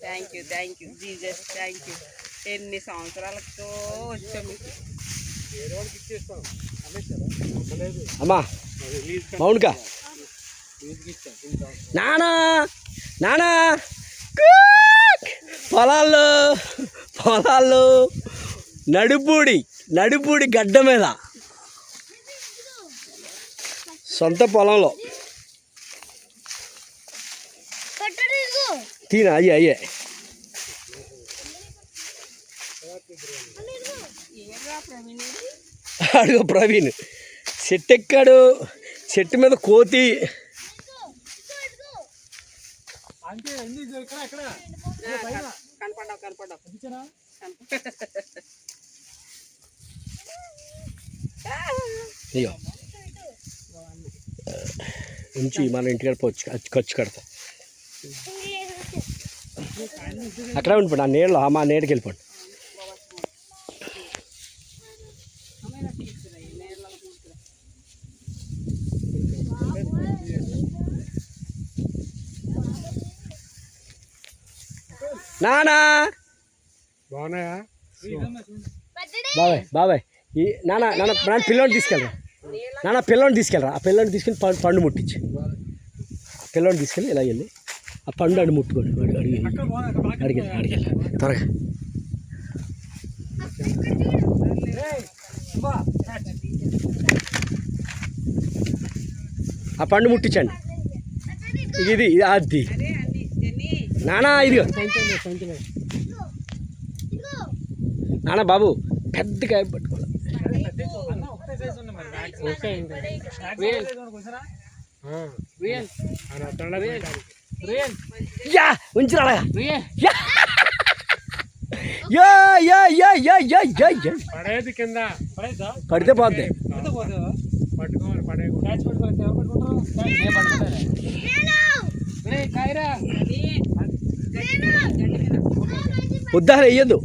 Thank you Jesus, thank you. ఎన్ని సంవత్సరాలతో వచ్చాం మీకు. అమ్మా మౌనిక నానా నానా పొలాల్లో నడుపూడి గడ్డ మీద సొంత పొలంలో తీనా అయ్యే అడుగు ప్రవీణ్ చెట్టు ఎక్కాడు. చెట్టు మీద కోతి అయ్యో ఉంచి మన ఇంటికాడ ఖర్చు కడతా. అక్కడ ఉండిపోండి, ఆ నీడలో మా నీడకి వెళ్ళిపోండి. నానా బాగున్నాయా బాబాయ్ ఈ నాన్న పిల్లోని తీసుకెళ్ళరా, పిల్లోని తీసుకెళ్ళరా. ఆ పిల్లోని తీసుకెళ్ళి పండు ముట్టించి, ఆ పిల్లోని తీసుకెళ్ళి ఇలా వెళ్ళి ఆ పండు అడి ముట్టుకోండి. అడిగి త్వరగా ఆ పండు ముట్టించండి. ఇది అది నానా, ఇదిగో నాన్న బాబు పెద్ద కాయ పట్టుకోవాలి. ఉంచిరాడా పడితే పోద్ది. ఉద్దాహరణ వేయద్దు.